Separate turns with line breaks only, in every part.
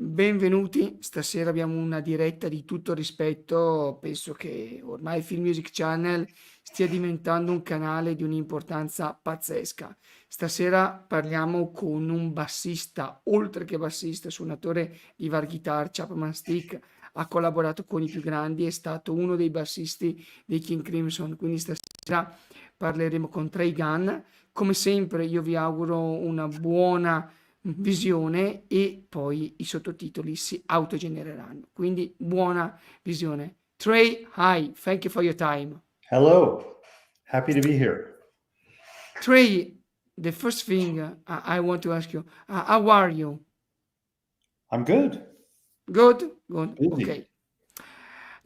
Benvenuti, stasera abbiamo una diretta di tutto rispetto, penso che ormai il Film Music Channel stia diventando un canale di un'importanza pazzesca. Stasera parliamo con un bassista, oltre che bassista, suonatore di var guitar, Chapman Stick, ha collaborato con i più grandi, è stato uno dei bassisti dei King Crimson, quindi stasera parleremo con Trey Gunn. Come sempre io vi auguro una buona visione e poi i sottotitoli si autogenereranno. Quindi buona visione. Trey, hi, thank you for your time.
Hello, happy to be here.
Trey, the first thing I want to ask you, how are you?
I'm good.
Good? Good.
Busy.
Okay.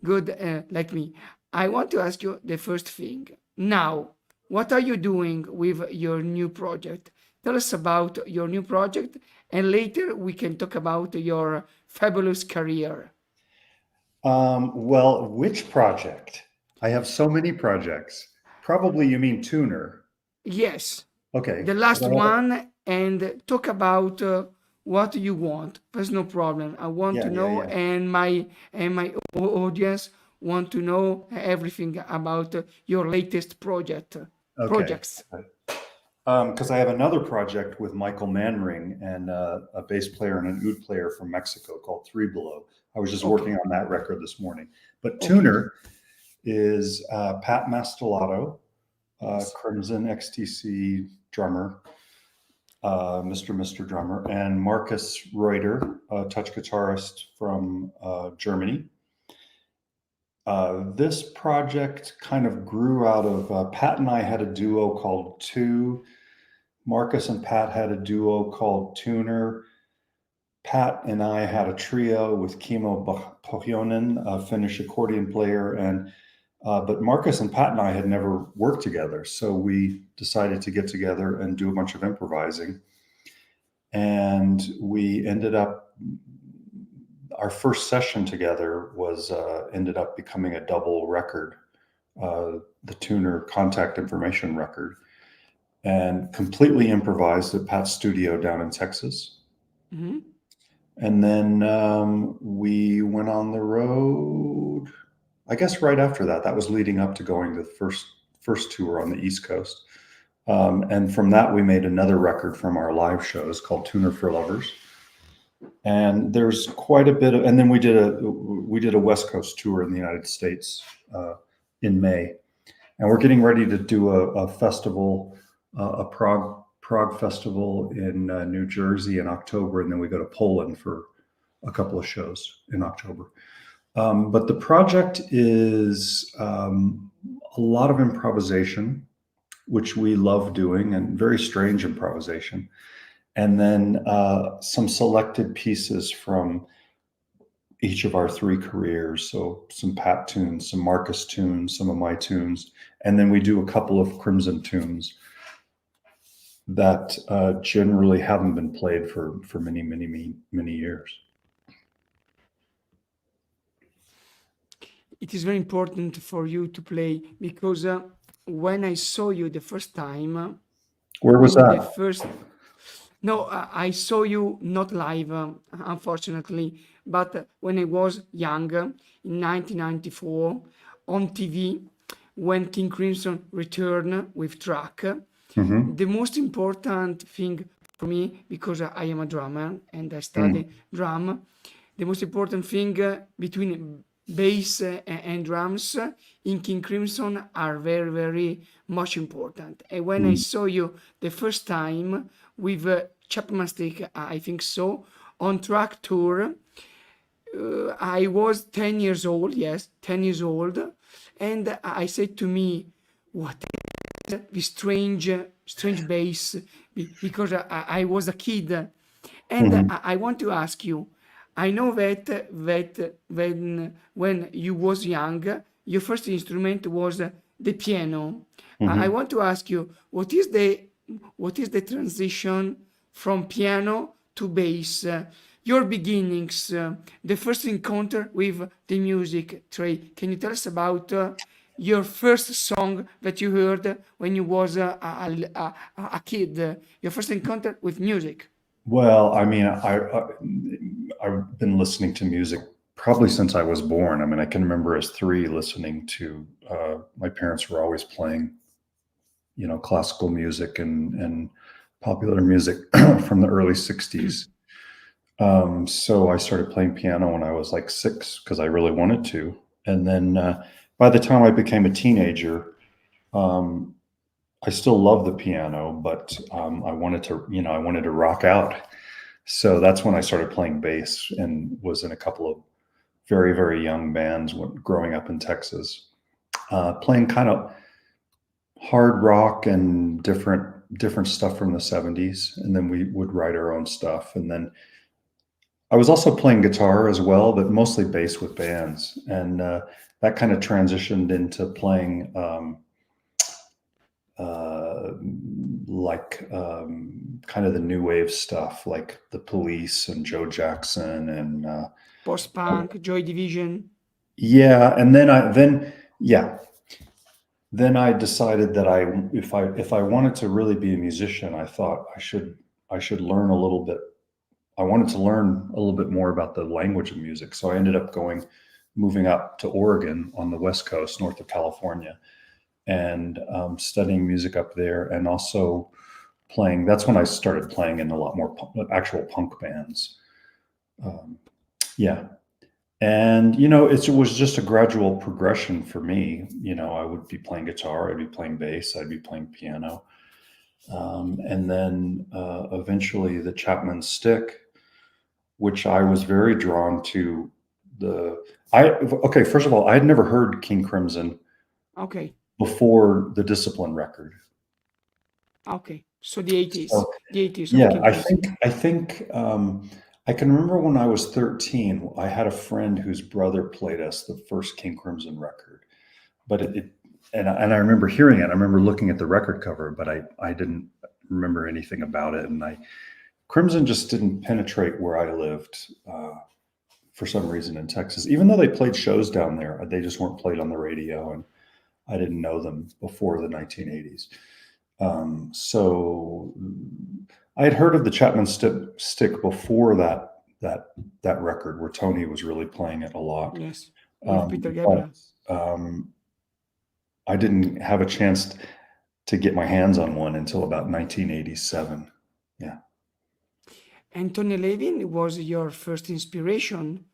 Good, like me. I want to ask you the first thing. Now, what are you doing with your new project? Tell us about your new project, and later we can talk about your fabulous career.
Well, which project? I have so many projects. Probably you mean tuner.
Yes,
Okay.
the last
Well,
one, and talk about what you want. There's no problem. I want to know,
yeah.
and my audience want to know everything about your latest
Okay.
projects.
Because I have another project with Michael Manring and a bass player and an oud player from Mexico called Three Below. I was just working on that record this morning. But tuner is Pat Mastelotto, Crimson XTC drummer, Mr. Drummer, and Marcus Reuter, a touch guitarist from Germany. This project kind of grew out of Pat and I had a duo called Two. Marcus and Pat had a duo called Tuner. Pat and I had a trio with Kimmo Pohjonen, a Finnish accordion player, and but Marcus and Pat and I had never worked together, so we decided to get together and do a bunch of improvising. And we ended up, our first session together was ended up becoming a double record, the Tuner contact information record, and completely improvised at Pat's studio down in Texas.
Mm-hmm.
And then we went on the road, I guess right after that. That was leading up to going to the first tour on the East Coast. And from that, we made another record from our live shows called Tuner for Lovers. And there's quite a bit of, and then we did a West Coast tour in the United States in May. And we're getting ready to do a festival, a Prague festival in New Jersey in October, and then we go to Poland for a couple of shows in October. But the project is a lot of improvisation, which we love doing, and very strange improvisation. And then some selected pieces from each of our three careers. So some Pat tunes, some Marcus tunes, some of my tunes, and then we do a couple of Crimson tunes that generally haven't been played for many years.
It is very important for you to play because when I saw you the first time,
where was that?
No, I saw you not live, unfortunately, but when I was young, in 1994, on TV, when King Crimson returned with track, the most important thing for me, because I am a drummer and I study drum, the most important thing between bass and drums in King Crimson are very, very much important. And when I saw you the first time with Chapman Stick, I think so, on track tour, I was 10 years old, yes, 10 years old, and I said to me, what is this strange bass, because I was a kid. And I want to ask you, I know that when you was young, your first instrument was the piano. I want to ask you, what is the transition from piano to bass? Your beginnings, the first encounter with the music. Trey, can you tell us about your first song that you heard when you was a kid? Your first encounter with music.
Well, I mean, I've been listening to music probably since I was born. I mean, I can remember as 3 listening to, my parents were always playing, classical music and popular music from the early 60s. So I started playing piano when I was like 6 because I really wanted to. And then by the time I became a teenager, um, I still love the piano, but I wanted to rock out. So that's when I started playing bass and was in a couple of very, very young bands growing up in Texas, playing kind of hard rock and different stuff from the 70s. And then we would write our own stuff. And then I was also playing guitar as well, but mostly bass with bands. And that kind of transitioned into playing uh, kind of the new wave stuff, like the Police and Joe Jackson and
Post-punk, Joy Division.
yeah. And then I decided that if I wanted to really be a musician, I thought I should learn a little bit. I wanted to learn a little bit more about the language of music. So I ended up moving up to Oregon on the West Coast, north of California, and studying music up there, and also playing. That's when I started playing in a lot more actual punk bands. Yeah. And, it was just a gradual progression for me. I would be playing guitar, I'd be playing bass, I'd be playing piano. And then eventually the Chapman stick, which I was very drawn to. Okay, first of all, I had never heard King Crimson
Okay.
before the Discipline record.
Okay. So the 80s.
So,
The 80s
yeah,
of King Crimson.
I think I can remember when I was 13, I had a friend whose brother played us the first King Crimson record. But and I remember hearing it. I remember looking at the record cover, but I didn't remember anything about it. And Crimson just didn't penetrate where I lived for some reason in Texas. Even though they played shows down there, they just weren't played on the radio, and I didn't know them before the 1980s. So I had heard of the Chapman stick before that record, where Tony was really playing it a lot.
Yes, with Peter Gabriel.
I didn't have a chance to get my hands on one until about 1987. Yeah.
And Tony Levin was your first inspiration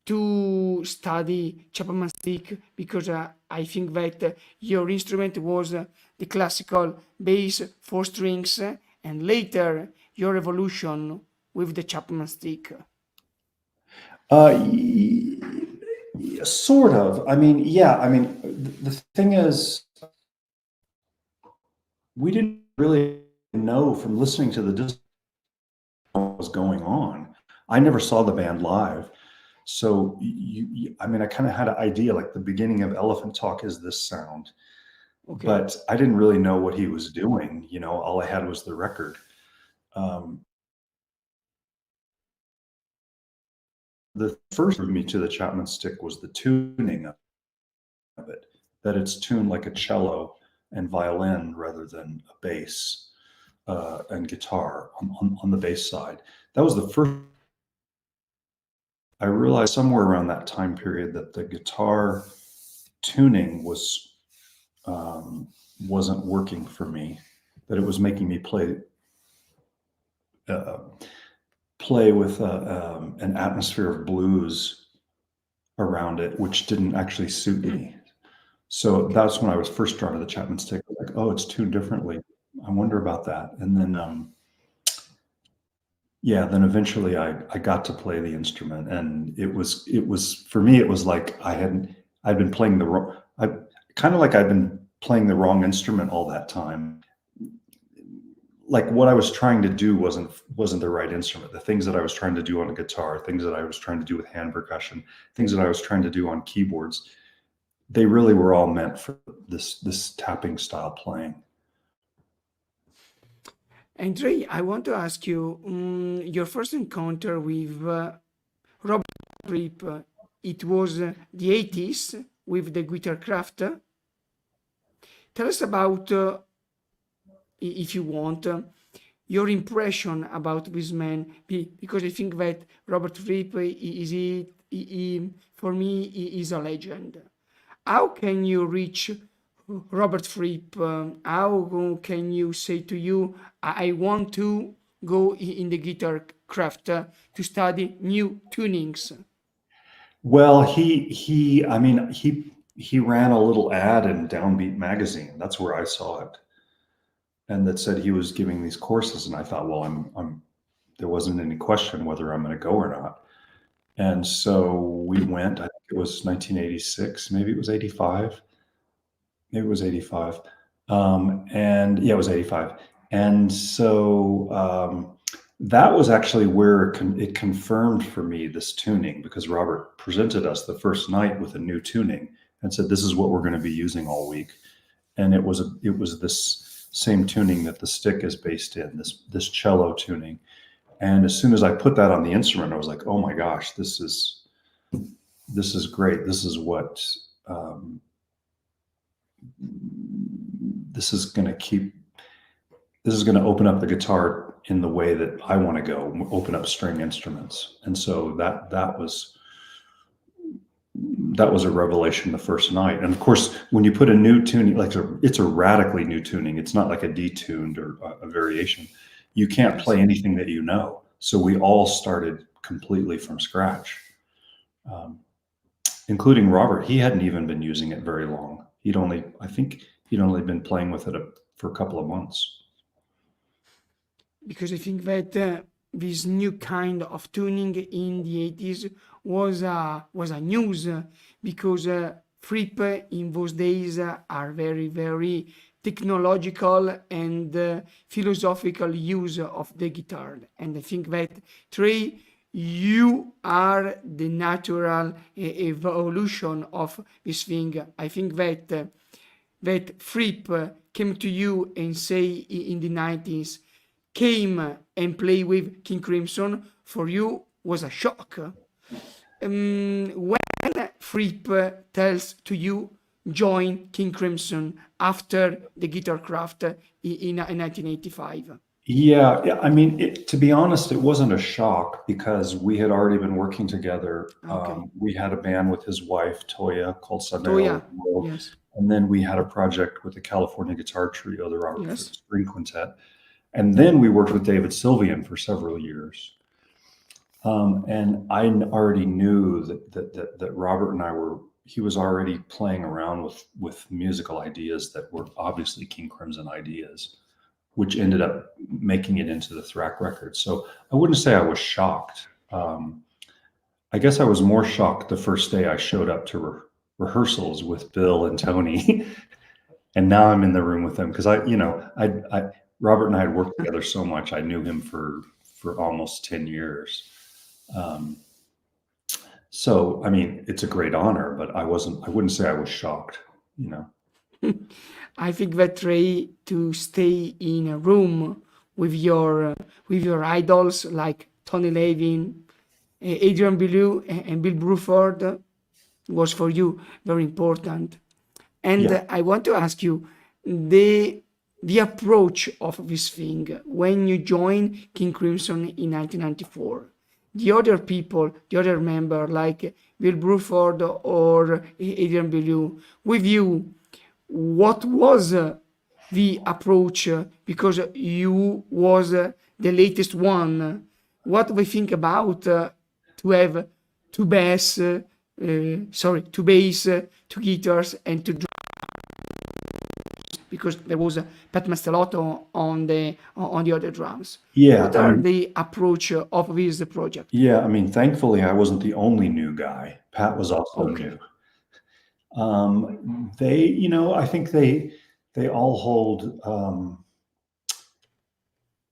to study Chapman stick, because I think that your instrument was the classical bass, 4 strings, and later your evolution with the Chapman stick.
Sort of. I mean, yeah. I mean, the thing is, we didn't really know from listening to the disc what was going on. I never saw the band live. So I mean, I kind of had an idea, like the beginning of Elephant Talk is this sound,
Okay.
but I didn't really know what he was doing. All I had was the record. The first of me to the Chapman stick was the tuning of it, that it's tuned like a cello and violin rather than a bass and guitar on the bass side. That was the first. I realized somewhere around that time period that the guitar tuning wasn't working for me, that it was making me play with an atmosphere of blues around it, which didn't actually suit me. So that's when I was first drawn to the Chapman stick. Like, oh, it's tuned differently. I wonder about that. And then, then eventually I got to play the instrument, and it was for me, it was like I'd been playing I'd been playing the wrong instrument all that time. Like what I was trying to do wasn't the right instrument. The things that I was trying to do on a guitar, things that I was trying to do with hand percussion, things that I was trying to do on keyboards, they really were all meant for this tapping style playing.
And Trey, I want to ask you, your first encounter with Robert Fripp, it was the 80s with the Guitar Craft. Tell us about, if you want, your impression about this man, because I think that Robert Fripp for me is a legend. How can you reach Robert Fripp? How can you say to you, I want to go in the guitar craft to study new tunings?
Well, he ran a little ad in Downbeat magazine. That's where I saw it, and that said he was giving these courses. And I thought, well, I'm there wasn't any question whether I'm going to go or not. And so we went. I think it was 1986, maybe it was 85, maybe it was 85, and yeah, it was 85. And so that was actually where it confirmed for me this tuning, because Robert presented us the first night with a new tuning and said, "This is what we're going to be using all week." And it was this same tuning that the stick is based in, this cello tuning. And as soon as I put that on the instrument, I was like, "Oh my gosh, this is great. This is what this is going to open up the guitar in the way that I want to go, open up string instruments." And so that was a revelation the first night. And of course, when you put a new tuning, it's a radically new tuning. It's not like a detuned or a variation. You can't play anything that you know. So we all started completely from scratch, including Robert. He hadn't even been using it very long. I think he'd only been playing with it for a couple of months.
Because I think that this new kind of tuning in the 80s was a news, because Fripp in those days are very, very technological and philosophical use of the guitar. And I think that, Trey, you are the natural evolution of this thing. I think that Fripp came to you and say in the 90s, came and play with King Crimson, for you was a shock. When Fripp tells to you, join King Crimson after the Guitar Craft in 1985.
Yeah. I mean, to be honest, it wasn't a shock, because we had already been working together.
Okay.
We had a band with his wife, Toyah, called
Toyah,
World.
yes.
And then we had a project with the California Guitar Trio, the Robert
Yes.
Fripp String Quintet. And then we worked with David Sylvian for several years. And I already knew that Robert and he was already playing around with musical ideas that were obviously King Crimson ideas, which ended up making it into the Thrack record. So I wouldn't say I was shocked. I guess I was more shocked the first day I showed up to rehearsals with Bill and Tony. And now I'm in the room with them, because Robert and I had worked together so much. I knew him for almost 10 years. So, I mean, it's a great honor, but I wouldn't say I was shocked,
I think that, Trey, to stay in a room with your idols like Tony Levin, Adrian Belew, and Bill Bruford was for you very important. And
Yeah.
I want to ask you the approach of this thing when you joined King Crimson in 1994. The other people, the other member like Bill Bruford or Adrian Belew, with you, what was the approach? Because you was the latest one. What we think about to have two bass, two bass, two guitars, and two drums, because there was Pat Mastelotto on the other drums.
Yeah.
What are the approach of this project?
Yeah. I mean, thankfully, I wasn't the only new guy. Pat was also
Okay.
new. I think they all hold,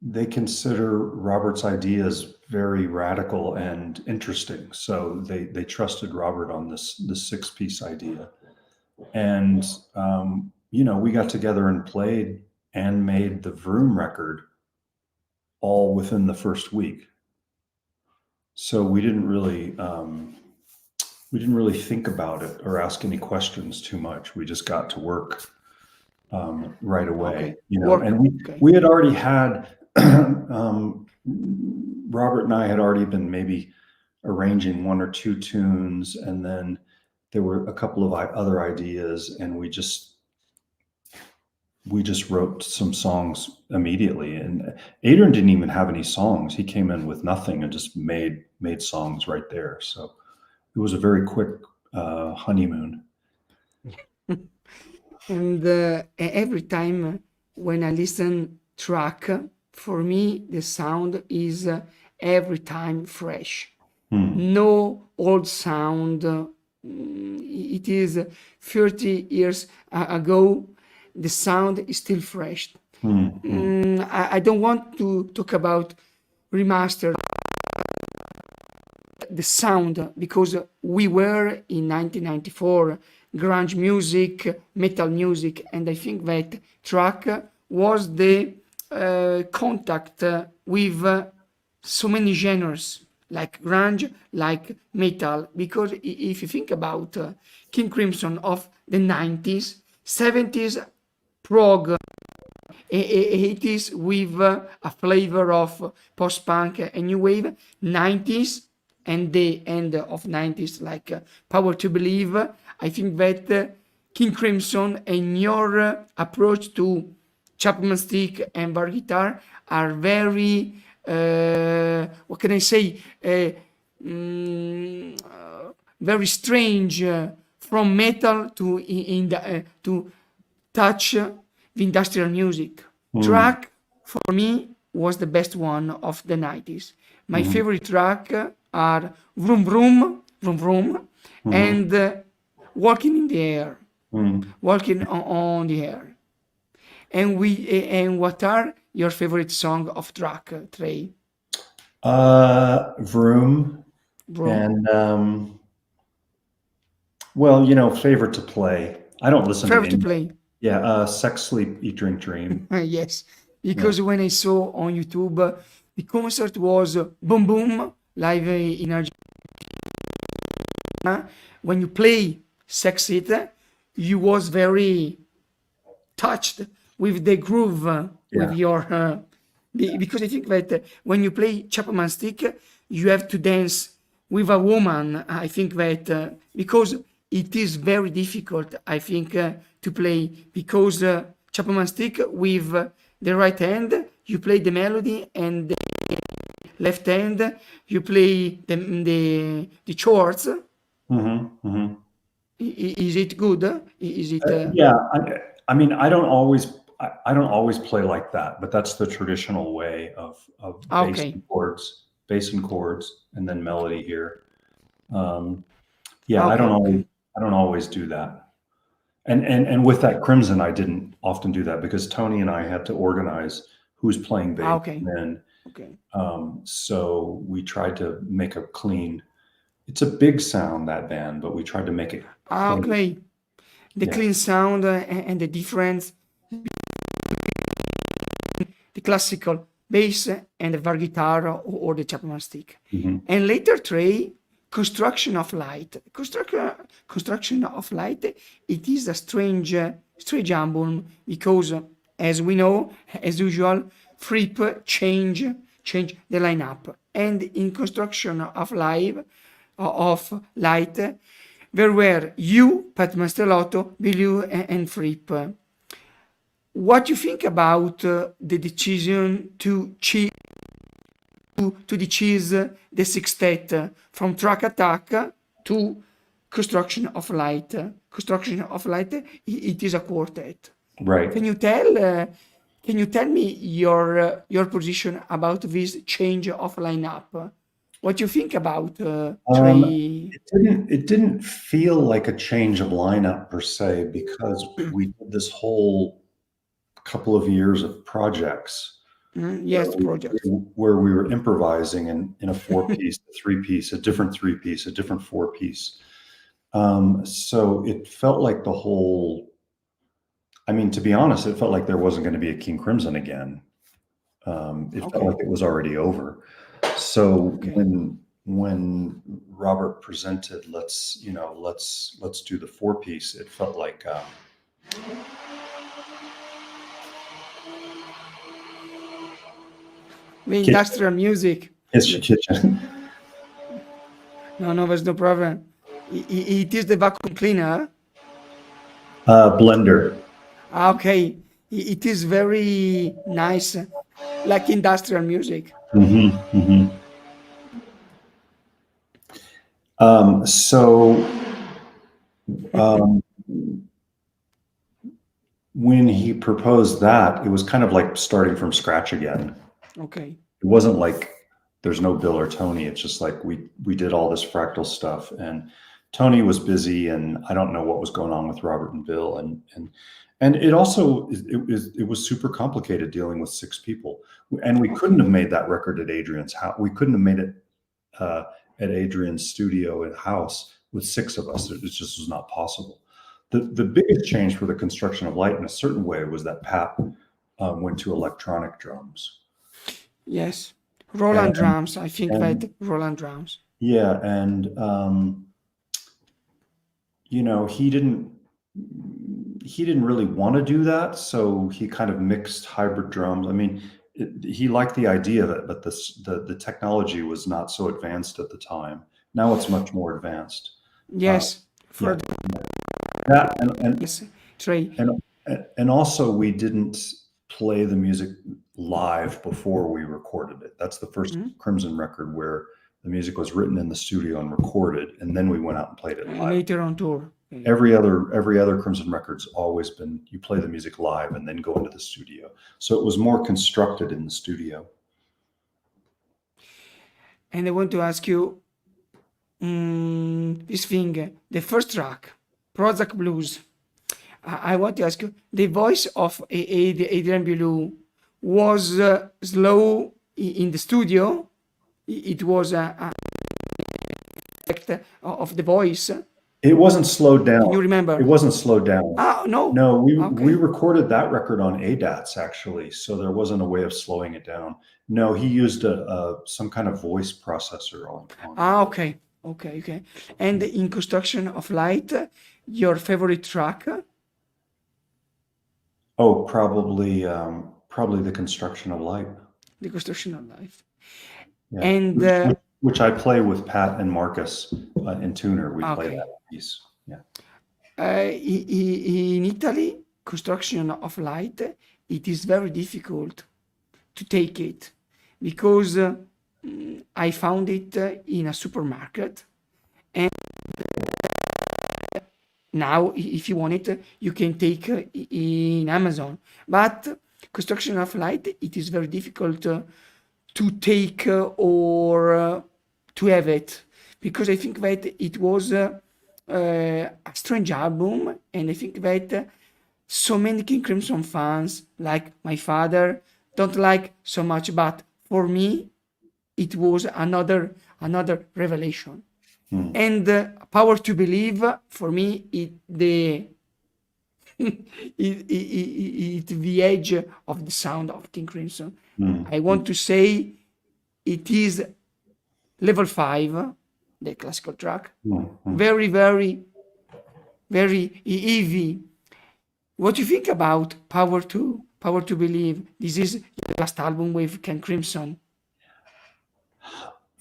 they consider Robert's ideas very radical and interesting. So they trusted Robert on this 6-piece idea. And, we got together and played and made the Vroom record all within the first week. So we didn't really think about it or ask any questions too much. We just got to work right away.
Okay.
And we had already had Robert and I had already been maybe arranging one or two tunes, and then there were a couple of other ideas, and we just wrote some songs immediately. And Adrian didn't even have any songs. He came in with nothing and just made songs right there. So it was a very quick honeymoon.
And every time when I listen track, for me the sound is every time fresh. No old sound. It is 30 years ago. The sound is still fresh. I don't want to talk about remastered the sound, because we were in 1994 grunge music, metal music, and I think that track was the contact with so many genres like grunge, like metal. Because if you think about King Crimson of the 90s, 70s prog, 80s with a flavor of post-punk and new wave, 90s and the end of 90s like Power to Believe. I think that King Crimson and your approach to Chapman stick and bar guitar are very, what can I say, very strange from metal to to touch the industrial music. Track for me was the best one of the 90s. My favorite track are Vroom Vroom, Vroom Vroom, and Walking in the Air, Walking on the Air. And what are your favorite song of track, Trey?
Vroom.
Bro.
And well, favorite to play. I don't listen
Favorite
to
to
any.
play?
Yeah, Sex, Sleep, Eat, Drink, Dream.
Yes, because when I saw on YouTube, the concert was Boom Boom live in Argentina. When you play Sex It, you was very touched with the groove with your because I think that when you play Chapman stick, you have to dance with a woman. I think that because it is very difficult, I think, to play, because Chapman stick with the right hand you play the melody, and the left hand you play the chords. Is it good? Is it?
Yeah, I mean, I don't always play like that, but that's the traditional way of
Okay.
bass and chords, and then melody here. Yeah,
Okay. Okay.
I don't always do that. And with that Crimson, I didn't often do that because Tony and I had to organize who's playing bass.
Okay.
And
Okay.
so we tried to make a clean. It's a big sound, that band, but we tried to make it clean.
Okay. The
Yeah.
clean sound and the difference, the classical bass and the bar guitar or the Chapman stick. And later, Trey, ConstruKction of Light. ConstruKction of Light, it is a strange album because, as we know, as usual, Fripp change the lineup. And in ConstruKtion of Light, there were you, Pat Mastelotto, Belew, and Fripp. What do you think about the decision to choose the sextet from Track Attack to ConstruKtion of Light? ConstruKtion of Light, it is a quartet.
Right.
Can you tell me your position about this change of lineup? What do you think about Trey?
It didn't feel like a change of lineup per se, because we did this whole couple of years of projects
Yes, project.
where we were improvising in a 4-piece, a 3-piece, a different 3-piece, a different 4-piece. So it felt like the whole, I mean, to be honest, it felt like there wasn't going to be a King Crimson again. It felt like it was already over. So when Robert presented, let's do the 4-piece, it felt like
the industrial music.
It's your kitchen.
No, there's no problem. It is the vacuum cleaner.
Blender.
Okay, it is very nice, like industrial music.
So when he proposed that, it was kind of like starting from scratch again.
Okay.
It wasn't like there's no Bill or Tony. It's just like we did all this fractal stuff, and Tony was busy, and I don't know what was going on with Robert and Bill, and it also it was super complicated dealing with 6 people, and we couldn't have made that record at Adrian's house. We couldn't have made it at Adrian's studio at house with 6 of us. It just was not possible. The biggest change for the ConstruKction of Light in a certain way was that Pat went to electronic drums.
Yes, Roland drums. I think that Roland drums.
Yeah, and you know, he didn't really want to do that, so he kind of mixed hybrid drums. I mean, he liked the idea of it, but the technology was not so advanced at the time. Now it's much more advanced.
Yes, for
that and
yes, Trey.
And also we didn't play the music live before we recorded it. That's the first Crimson record where the music was written in the studio and recorded, and then we went out and played it live.
Later on tour.
Every other Crimson record's always been you play the music live and then go into the studio. So it was more constructed in the studio.
And I want to ask you this thing, the first track, Prozac Blues. I want to ask you, the voice of Adrian Belew was slow in the studio. It was a effect of the voice.
It wasn't slowed down.
Can you remember?
It wasn't slowed down.
Oh, no.
No, we recorded that record on ADATs actually, so there wasn't a way of slowing it down. No, he used some kind of voice processor on.
Okay. And in ConstruKction of Light, your favorite track?
Oh, probably the ConstruKtion of Light.
The ConstruKtion of Light.
Yeah.
And
which I play with Pat and Marcus in Tuner. We play that piece. Yeah.
In Italy, ConstruKtion of Light, it is very difficult to take it because I found it in a supermarket, and now if you want it, you can take in Amazon. But ConstruKtion of Light, it is very difficult to take or to have it, because I think that it was a strange album, and I think that so many King Crimson fans, like my father, don't like so much, but for me it was another revelation. And Power to Believe, for me, it's the edge of the sound of King Crimson. I want to say it is level 5, the classical track. Very, very, very heavy. What do you think about Power to Believe? This is the last album with King Crimson.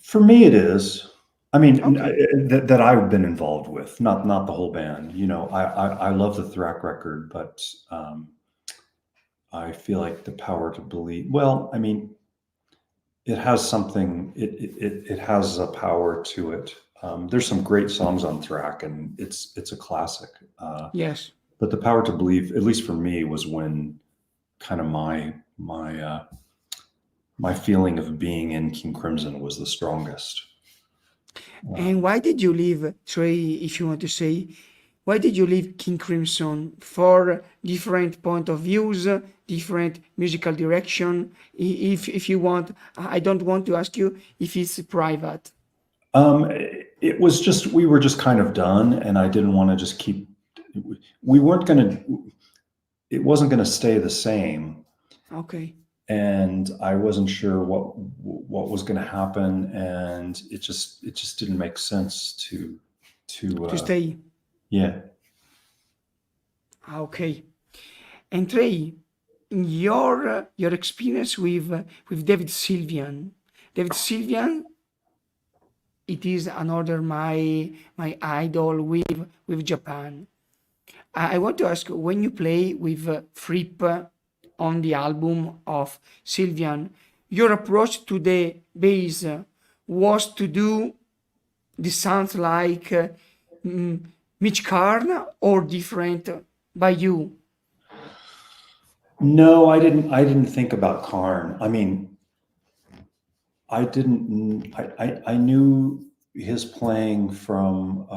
For me, it is. I mean, that I've been involved with, not the whole band. You know, I love the Thrak record, but I feel like the Power to Believe. Well, I mean, it has something. It has a power to it. There's some great songs on Thrak, and it's a classic.
Yes.
But the Power to Believe, at least for me, was when kind of my feeling of being in King Crimson was the strongest.
And why did you leave, Trey, if you want to say, why did you leave King Crimson? For different point of views, different musical direction? If you want, I don't want to ask you if it's private.
It was just, we were just kind of done, and I didn't want to just keep, we weren't going to, it wasn't going to stay the same.
Okay.
And I wasn't sure what was going to happen, and it just didn't make sense to
stay.
Yeah.
Okay. And Trey, your experience with David Sylvian. David Sylvian, it is another my idol with Japan. I want to ask, when you play with Fripp on the album of Sylvian, your approach to the bass was to do the sounds like Mitch Karn or different by you?
No, I didn't think about Karn. I mean, I didn't. I knew his playing from.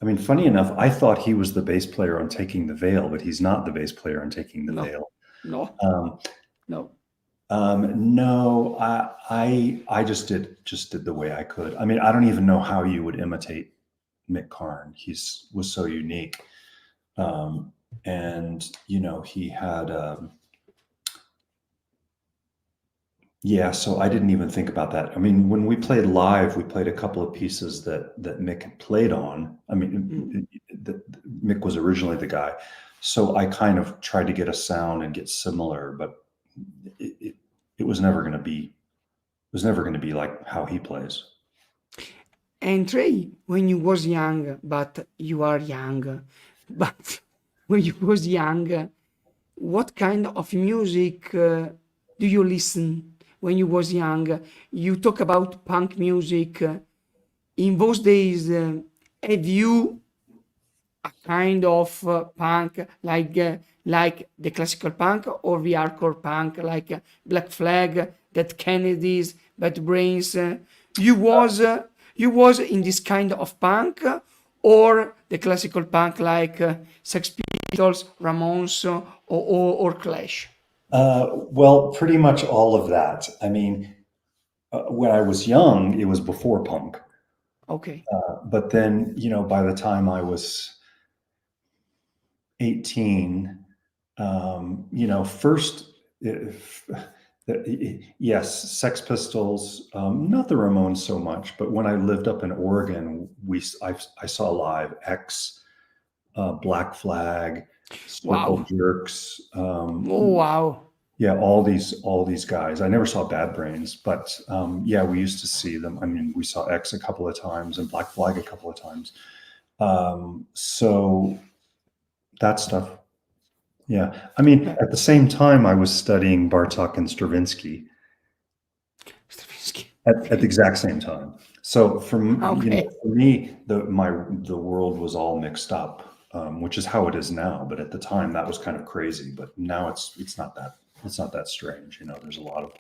I mean, funny enough, I thought he was the bass player on Taking the Veil, but he's not the bass player on Taking the
No,
Veil.
no,
Um,
no.
no, I just did the way I could. I mean, I don't even know how you would imitate Mick Karn. Was so unique, and you know he had. Yeah, so I didn't even think about that. I mean, when we played live, we played a couple of pieces that Mick had played on. I mean, Mick was originally the guy, so I kind of tried to get a sound and get similar, but it was never going to be. It was never going to be like how he plays.
And Trey, when you was young, but you are young, but when you was young, what kind of music do you listen when you was young? You talk about punk music. In those days, have you a kind of punk like the classical punk or the hardcore punk like Black Flag, Dead Kennedys, Bad Brains? You was in this kind of punk or the classical punk like Sex Pistols, Ramones, or Clash?
Well, pretty much all of that. I mean, when I was young, it was before punk.
Okay.
But then, you know, by the time I was 18, you know, first, yes, Sex Pistols, not the Ramones so much, but when I lived up in Oregon, I saw live X, Black Flag, Circle
Wow.
Jerks,
Oh, wow.
yeah, all these guys. I never saw Bad Brains, but yeah, we used to see them. I mean, we saw X a couple of times and Black Flag a couple of times. So that stuff. Yeah, I mean,
Yeah.
at the same time, I was studying Bartok and Stravinsky
Stravinsky.
at the
Okay.
exact same time. So
Okay.
for me, the world was all mixed up, which is how it is now. But at the time, that was kind of crazy. But now it's not that strange. You know, there's a lot of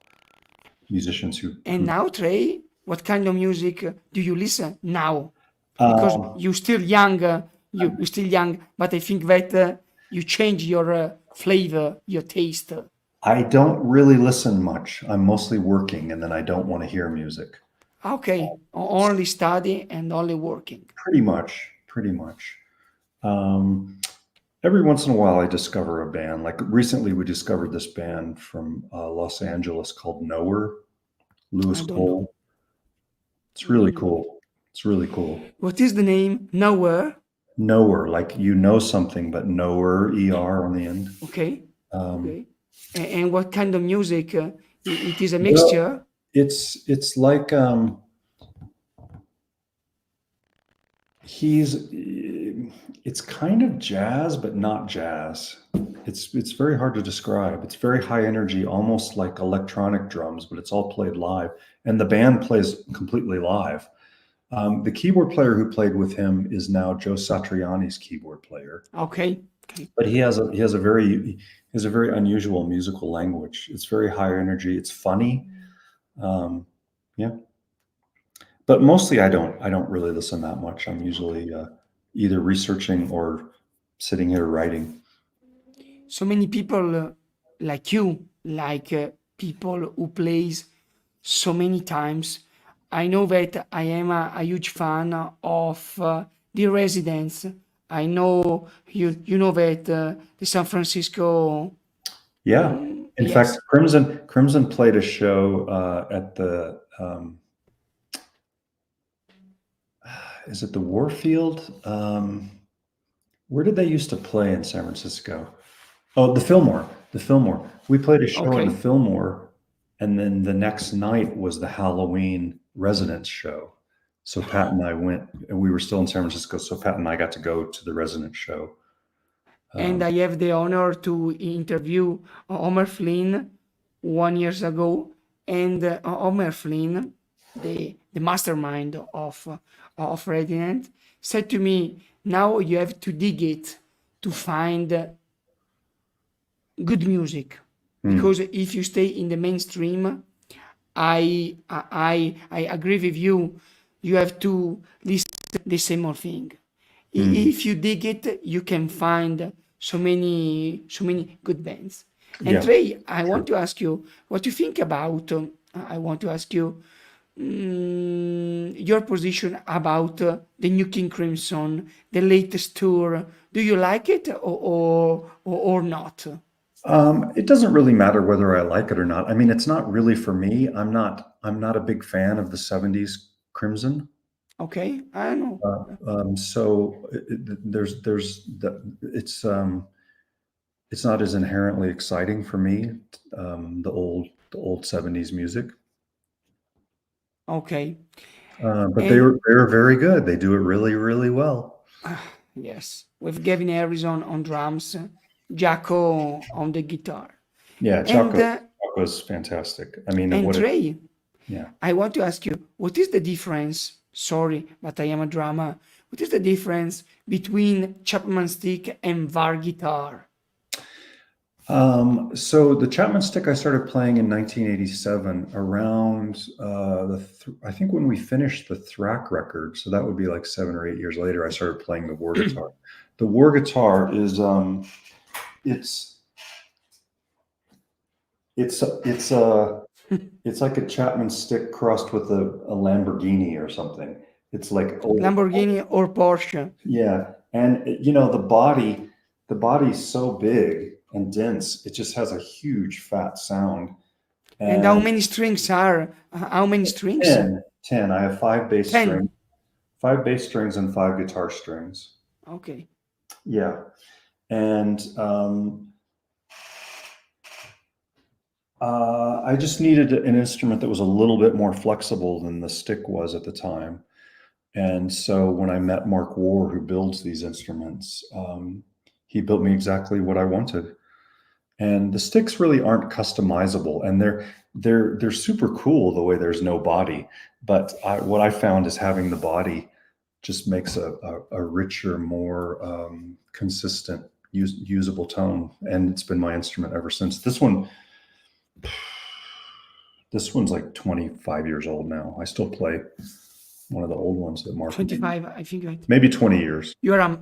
musicians
And
who
now, Trey, what kind of music do you listen now? Because
um,
you still young, you still young, but I think that you change your flavor, your taste.
I don't really listen much. I'm mostly working, and then I don't want to hear music.
Okay, only study and only working.
Pretty much. Um, every once in a while, I discover a band. Like recently, we discovered this band from Los Angeles called Knower,
I
Lewis
don't know.
Cole. It's really cool. It's really cool.
What is the name? Nowhere.
Knower, like you know something, but knower, er on the end.
Okay,
Um,
okay. And what kind of music? It is a
well,
mixture.
it's like he's it's kind of jazz, but not jazz. It's very hard to describe. It's very high energy, almost like electronic drums, but it's all played live, and the band plays completely live. The keyboard player who played with him is now Joe Satriani's keyboard player,
Okay, okay.
but he has a very unusual musical language. It's very high energy. It's funny. Um, yeah, but mostly I don't really listen that much. I'm usually either researching or sitting here writing.
So many people like you, like people who plays so many times. I know that I am a huge fan of The Residents. I know you know that the San Francisco.
Yeah. In fact,
Yes.
Crimson played a show at the is it the Warfield? Where did they used to play in San Francisco? Oh, the Fillmore. The Fillmore. We played a show in the
Okay.
Fillmore, and then the next night was the Halloween residence show. So Pat and I went, and we were still in San Francisco. So Pat and I got to go to the residence show.
And I have the honor to interview Homer Flynn 1 year ago, and Homer Flynn, the mastermind of Radiant, said to me, "Now you have to dig it to find good music, because if you stay in the mainstream, I agree with you. You have to listen to the same old thing. If you dig it, you can find so many good bands." And
Yeah,
Trey, I want to ask you what you think about. I want to ask you your position about the new King Crimson, the latest tour. Do you like it or not?
It doesn't really matter whether I like it or not. I mean, it's not really for me. I'm not a big fan of the '70s Crimson.
Okay, I know.
So it's not as inherently exciting for me. The old '70s music,
Okay,
but they
and
were very good. They do it really, really well.
yes, with Gavin Harrison on drums, Jaco on the guitar,
Yeah,
and
Chaco's fantastic. I mean,
Trey,
yeah.
I want to ask you, what is the difference? Sorry, but I am a drummer. What is the difference between Chapman stick and VAR guitar?
So the Chapman stick I started playing in 1987 around I think when we finished the Thrack record. So that would be like 7 or 8 years later. I started playing the war guitar. The war guitar is it's it's like a Chapman stick crossed with a Lamborghini or something. It's like
Lamborghini or Porsche?
yeah, and the body's so big and dense, it just has a huge fat sound.
And how
And
many strings are? How many strings?
10. I have 5 bass
10.
strings, 5 bass strings and 5 guitar strings.
Okay.
Yeah, and I just needed an instrument that was a little bit more flexible than the stick was at the time. And so when I met Mark Warr, who builds these instruments, he built me exactly what I wanted. And the sticks really aren't customizable, and they're super cool the way there's no body. But what I found is having the body just makes a richer, more consistent, usable tone. And it's been my instrument ever since. This one's like 25 years old now. I still play one of the old ones that Mark made.
25, I think. Right.
Maybe 20 years.
You're a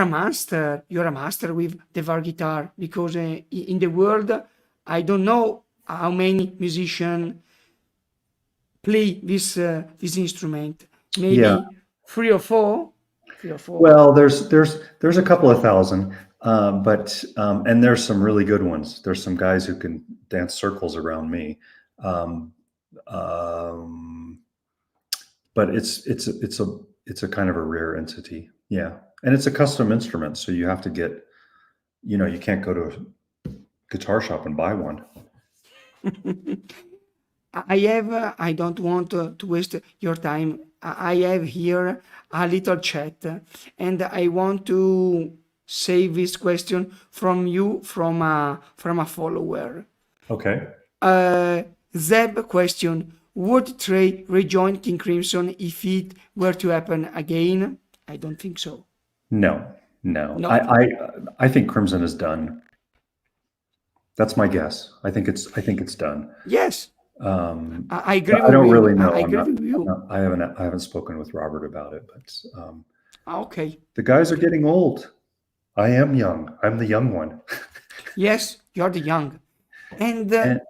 master. You're a master with the VAR guitar, because in the world, I don't know how many musicians play this instrument. Maybe
Yeah.
3 or 4. 3 or 4.
Well, there's a couple of thousand, but and there's some really good ones. There's some guys who can dance circles around me, but it's a kind of a rare entity. Yeah, and it's a custom instrument, so you have to get, you can't go to a guitar shop and buy one.
I don't want to waste your time. I have here a little chat, and I want to save this question from you, from a follower.
Okay.
Zeb question: would Trey rejoin King Crimson if it were to happen again? I don't think so.
No.
No.
I think Crimson is done. That's my guess. I think it's done.
Yes. I agree
I
with
don't
you.
really know.
I agree with you.
I haven't spoken with Robert about it, but
Okay.
the guys are getting old. I am young. I'm the young one.
Yes, you're the young, and
it's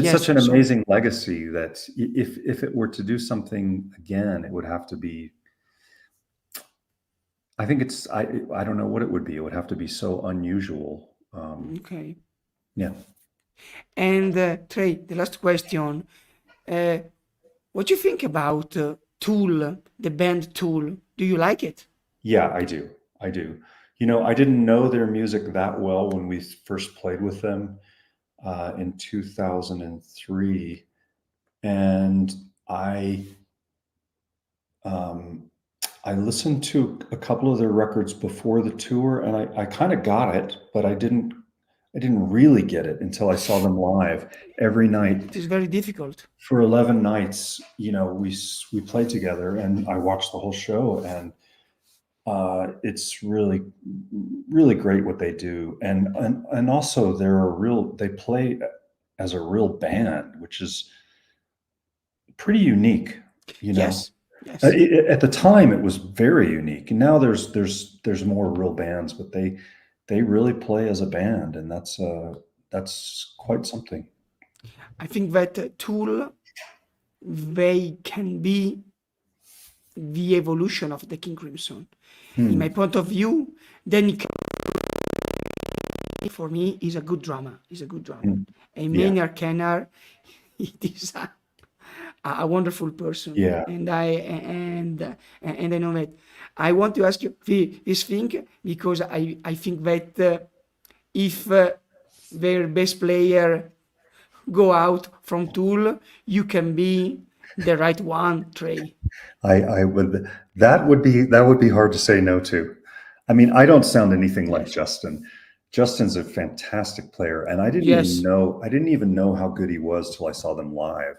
yes,
such an
sorry.
amazing legacy that if it were to do something again, it would have to be. I think I don't know what it would be. It would have to be so unusual.
Okay.
Yeah.
And Trey, the last question: what do you think about Tool, the band Tool? Do you like it?
Yeah, I do. I didn't know their music that well when we first played with them in 2003, and I listened to a couple of their records before the tour, and I kind of got it, but I didn't really get it until I saw them live every night.
It is very difficult.
For 11 nights, we played together, and I watched the whole show, and it's really, really great what they do. And also they play as a real band, which is pretty unique,
Yes.
At the time, it was very unique. Now there's more real bands, but they really play as a band, and that's quite something.
I think that Tool, they can be the evolution of the King Crimson. In my point of view, Danny for me is a good drummer. And Maynard Kennard, it is a wonderful person.
Yeah.
And I know that. I want to ask you this thing because I think that if their bass player go out from Tool, you can be the right one, Trey.
I would. That would be hard to say no to. I mean, I don't sound anything like Justin. Justin's a fantastic player, and I didn't even know how good he was till I saw them live.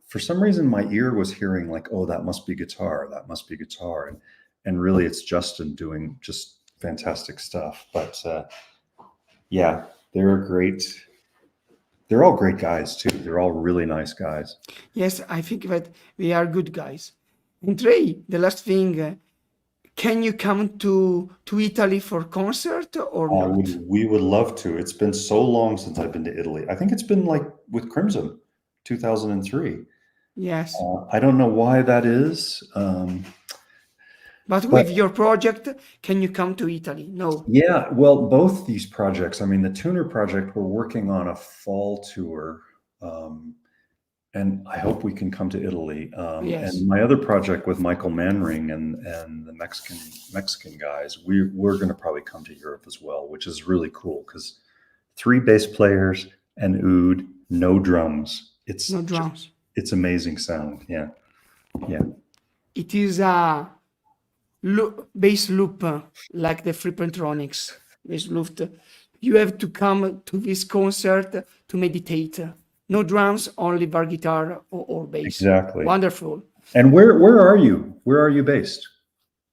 For some reason, my ear was hearing like, "Oh, that must be guitar. That must be guitar," and really, it's Justin doing just fantastic stuff. But yeah, they're all great guys too. They're all really nice guys.
Yes, I think that they are good guys. And Trey, the last thing, can you come to Italy for concert or not?
We would love to. It's been so long since I've been to Italy. I think it's been like with Crimson, 2003.
Yes.
I don't know why that is.
But with your project, can you come to Italy? No.
Yeah, well, both these projects, I mean, the Tuner project, we're working on a fall tour, and I hope we can come to Italy.
Yes.
And my other project with Michael Manring and the Mexican guys, we're going to probably come to Europe as well, which is really cool because 3 bass players and oud, no drums.
No drums.
It's amazing sound. Yeah.
It is a bass loop like the Frippentronics bass loop. You have to come to this concert to meditate. No drums, only bar guitar or bass.
Exactly.
Wonderful.
And where are you? Where are you based?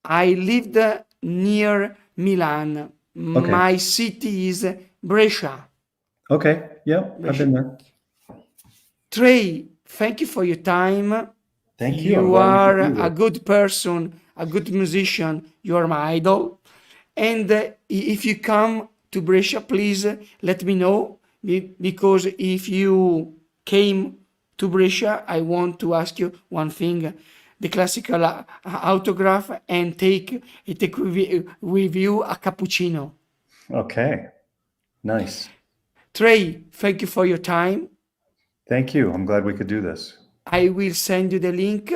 I lived near Milan.
Okay.
My city is Brescia.
Okay. Yeah, I've been there.
Trey, thank you for your time.
Thank you.
You are a good person, a good musician. You are my idol. And if you come to Brescia, please let me know, because if you came to Brescia, I want to ask you one thing, the classical autograph, and take with you a cappuccino.
Okay. Nice.
Trey, thank you for your time.
Thank you. I'm glad we could do this.
I will send you the link.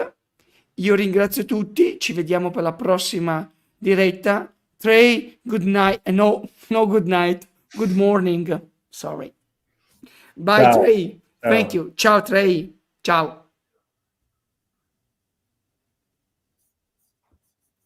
Io ringrazio tutti. Ci vediamo per la prossima diretta. Trey, good night. No good night. Good morning. Sorry. Bye,
Ciao.
Trey.
Ciao.
Thank you. Ciao, Trey. Ciao.